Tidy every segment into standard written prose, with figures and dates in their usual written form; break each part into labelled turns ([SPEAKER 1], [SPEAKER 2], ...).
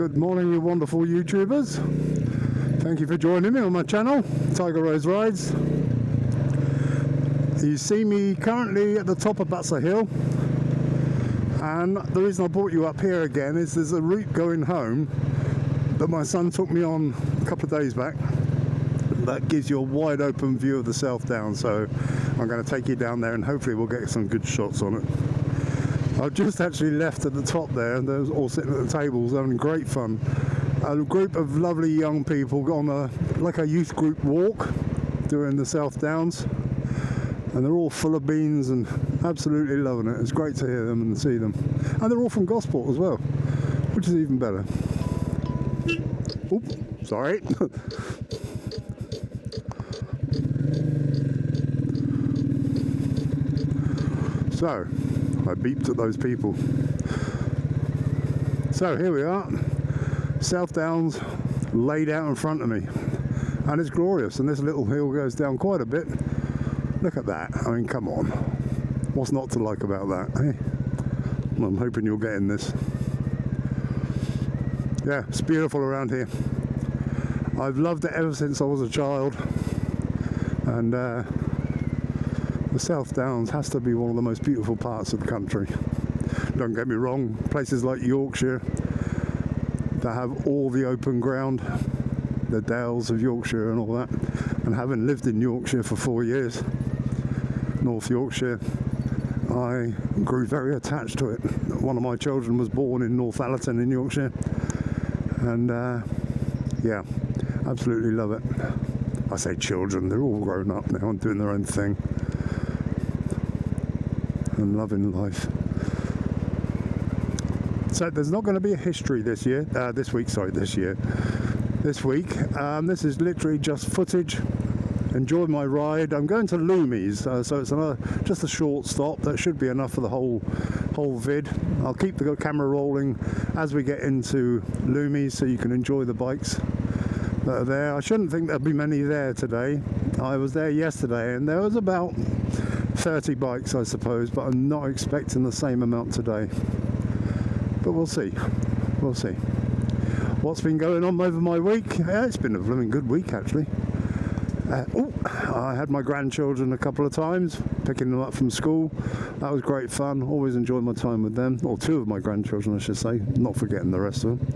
[SPEAKER 1] Good morning, you wonderful YouTubers. Thank you for joining me on my channel, Tiger Rose Rides. You see me currently at the top of Butser Hill, and the reason I brought you up here again is there's a route going home that my son took me on a couple of days back that gives you a wide open view of the South Downs, so I'm going to take you down there and hopefully we'll get some good shots on it. I've just actually left at the top there, and they're all sitting at the tables having great fun. A group of lovely young people on like a youth group walk doing the South Downs, and they're all full of beans and absolutely loving it. It's great to hear them and see them, and they're all from Gosport as well, which is even better. Oops, sorry. So I beeped at those people. So here we are, South Downs laid out in front of me, and it's glorious, and this little hill goes down quite a bit. Look at that. I mean, come on, what's not to like about that, eh? Well, I'm hoping you're getting this. Yeah, it's beautiful around here. I've loved it ever since I was a child, and the South Downs has to be one of the most beautiful parts of the country. Don't get me wrong, places like Yorkshire that have all the open ground, the Dales of Yorkshire and all that, and having lived in Yorkshire for 4 years, North Yorkshire, I grew very attached to it. One of my children was born in Northallerton in Yorkshire, and yeah, absolutely love it. I say children, they're all grown up now and doing their own thing and loving life. So there's not going to be a history this week. This week, this is literally just footage. Enjoy my ride. I'm going to Lomies, so it's just a short stop. That should be enough for the whole vid. I'll keep the camera rolling as we get into Lomies, so you can enjoy the bikes that are there. I shouldn't think there'll be many there today. I was there yesterday, and there was about 30 bikes, I suppose, but I'm not expecting the same amount today. But we'll see. We'll see. What's been going on over my week? Yeah, it's been a blooming good week, actually. I had my grandchildren a couple of times, picking them up from school. That was great fun. Always enjoyed my time with them, or two of my grandchildren, I should say, not forgetting the rest of them.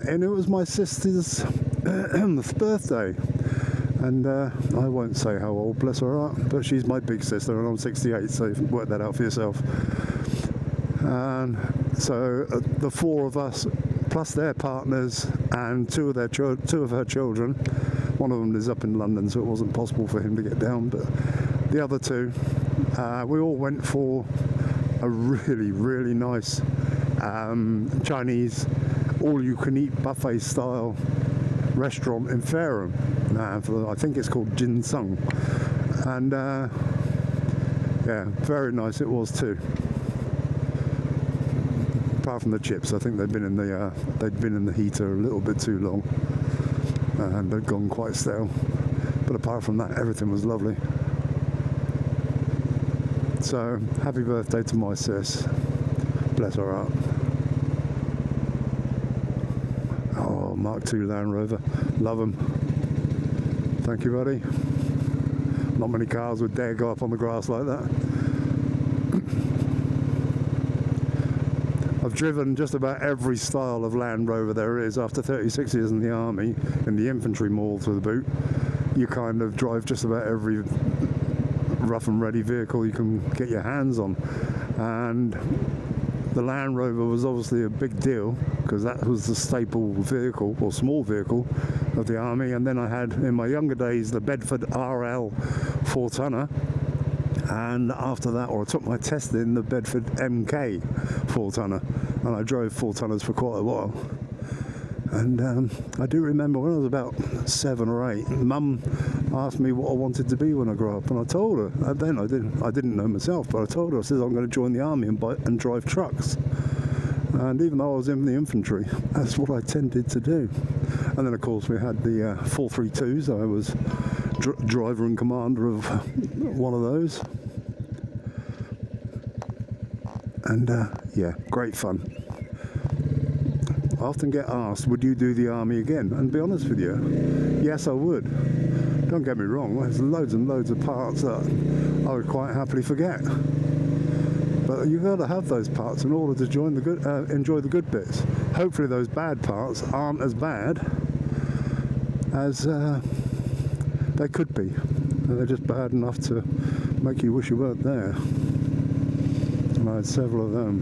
[SPEAKER 1] And it was my sister's birthday. And I won't say how old, bless her heart, but she's my big sister, and I'm 68, so you can work that out for yourself. And so the four of us, plus their partners, and two of her children. One of them lives up in London, so it wasn't possible for him to get down, but the other two, we all went for a really, really nice Chinese all-you-can-eat buffet style restaurant in Fareham. I think it's called Jin Sung, and yeah, very nice it was too. Apart from the chips, I think they'd been in the heater a little bit too long, and they'd gone quite stale. But apart from that, everything was lovely. So happy birthday to my sis, bless her heart. Oh, Mark II Land Rover, love them. Thank you, buddy. Not many cars would dare go up on the grass like that. I've driven just about every style of Land Rover there is. After 36 years in the army, in the infantry mall to the boot, you kind of drive just about every rough and ready vehicle you can get your hands on. And the Land Rover was obviously a big deal, because that was the staple vehicle, or small vehicle, of the army. And then I had, in my younger days, the Bedford RL 4-tonner, and after that, I took my test in the Bedford MK 4-tonner, and I drove 4-tonners for quite a while. And I do remember when I was about 7 or 8, Mum asked me what I wanted to be when I grew up, and I told her. And then I didn't know myself, but I told her, I said, I'm going to join the army and drive trucks. And even though I was in the infantry, that's what I tended to do. And then of course we had the 432s. I was driver and commander of one of those. And yeah, great fun. I often get asked, would you do the army again? And to be honest with you, yes, I would. Don't get me wrong, there's loads and loads of parts that I would quite happily forget. But you've got to have those parts in order to enjoy the good bits. Hopefully those bad parts aren't as bad as they could be. And they're just bad enough to make you wish you weren't there. And I had several of them.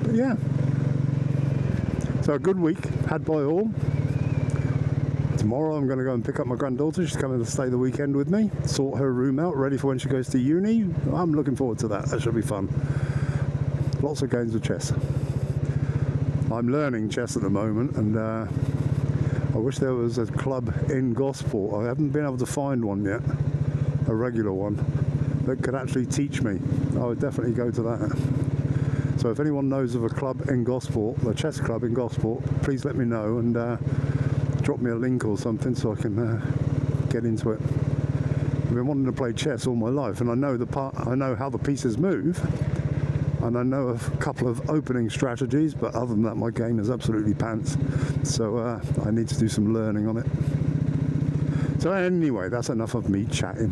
[SPEAKER 1] But yeah. So a good week had by all. Tomorrow I'm going to go and pick up my granddaughter. She's coming to stay the weekend with me, sort her room out, ready for when she goes to uni. I'm looking forward to that. That should be fun. Lots of games of chess. I'm learning chess at the moment, and I wish there was a club in Gosport. I haven't been able to find one yet, a regular one, that could actually teach me. I would definitely go to that. So if anyone knows of a club in Gosport, a chess club in Gosport, please let me know and drop me a link or something so I can get into it. I've been wanting to play chess all my life, and I know how the pieces move, and I know a couple of opening strategies, but other than that my game is absolutely pants. So I need to do some learning on it. So anyway, that's enough of me chatting.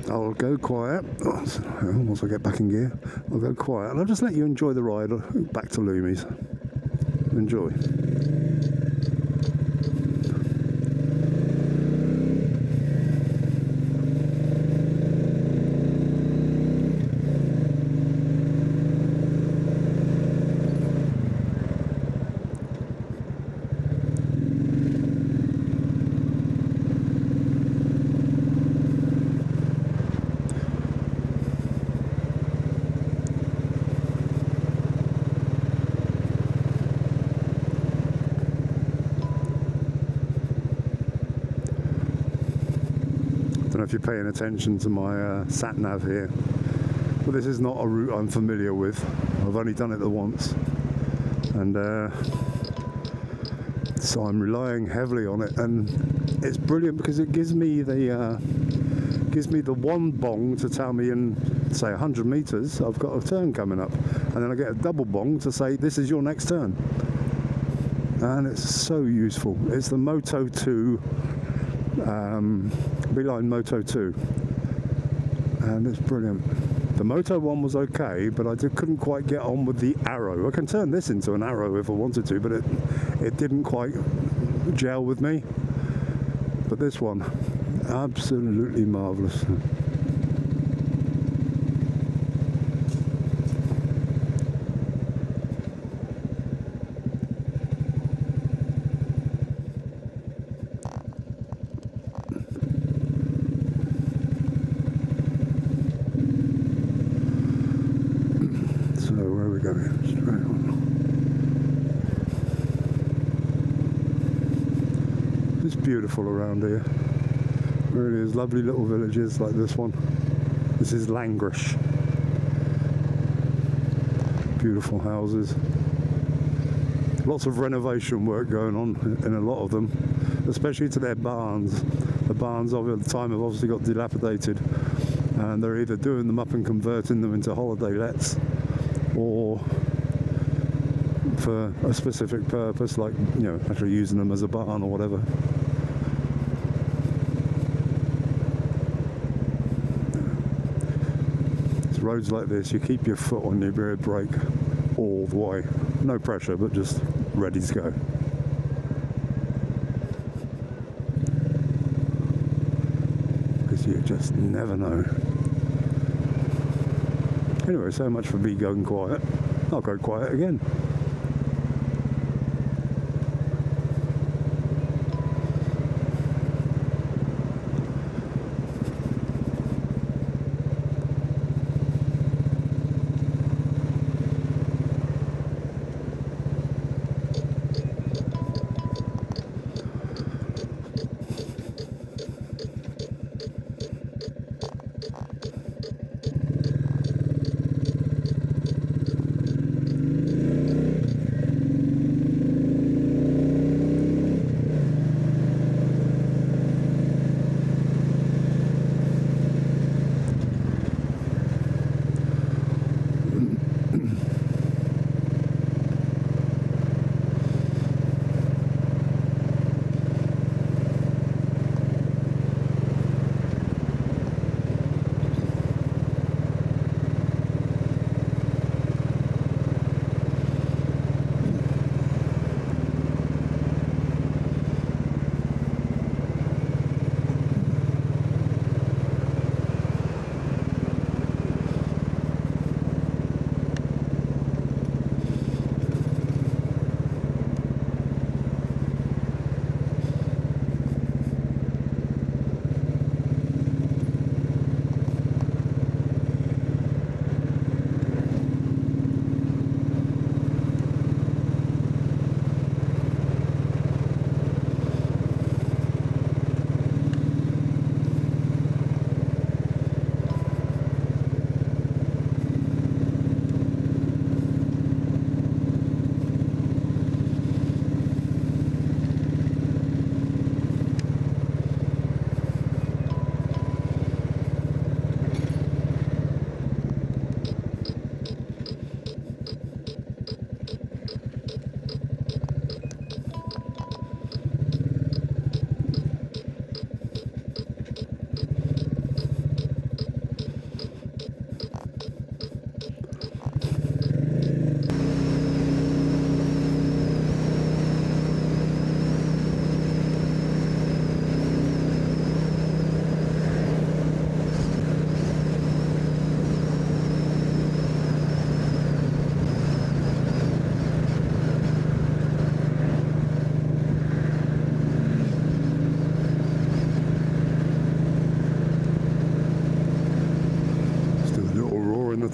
[SPEAKER 1] I'll go quiet. Once I get back in gear, I'll go quiet and I'll just let you enjoy the ride back to Lomies. Enjoy. If you're paying attention to my sat nav here, but this is not a route I'm familiar with. I've only done it the once, and so I'm relying heavily on it, and it's brilliant because it gives me the one bong to tell me in say 100 meters I've got a turn coming up, and then I get a double bong to say this is your next turn, and it's so useful. It's the Moto 2 Beeline Moto 2, and it's brilliant. The Moto 1 was okay, but I couldn't quite get on with the arrow. I can turn this into an arrow if I wanted to, but it didn't quite gel with me. But this one, absolutely marvellous. It's beautiful around here. Really is. Lovely little villages like this one. This is Langrish. Beautiful houses. Lots of renovation work going on in a lot of them, especially to their barns. The barns over the time have obviously got dilapidated, and they're either doing them up and converting them into holiday lets, or for a specific purpose, like, you know, actually using them as a barn or whatever. It's roads like this, you keep your foot on your rear brake all the way. No pressure, but just ready to go. Because you just never know. Anyway, so much for me going quiet. I'll go quiet again.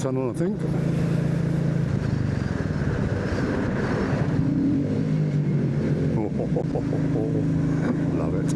[SPEAKER 1] tunnel, I think. Love it.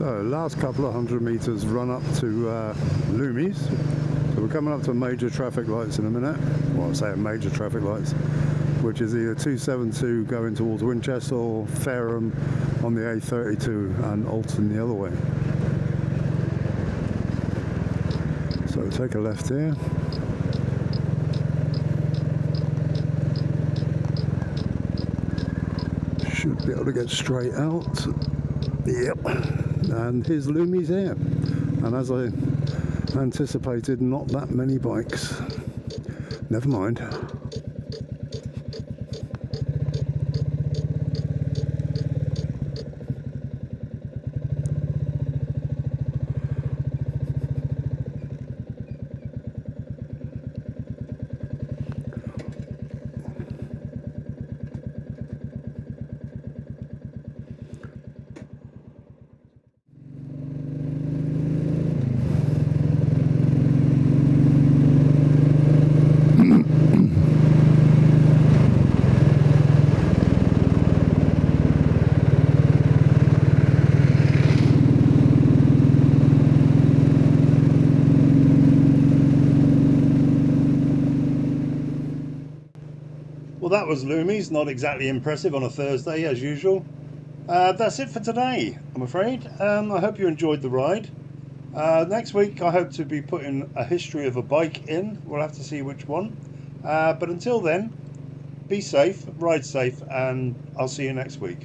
[SPEAKER 1] So last couple of 100 meters run up to Lomies. So we're coming up to major traffic lights in a minute. Well, I say major traffic lights, which is either 272 going towards Winchester or Fareham on the A32 and Alton the other way. So take a left here. Should be able to get straight out. Yep. And here's Lomies here. And as I anticipated, not that many bikes. Never mind. Well, that was Lomies, not exactly impressive on a Thursday as usual. That's it for today, I'm afraid. I hope you enjoyed the ride. Next week I hope to be putting a history of a bike in. We'll have to see which one. But until then, be safe, ride safe, and I'll see you next week.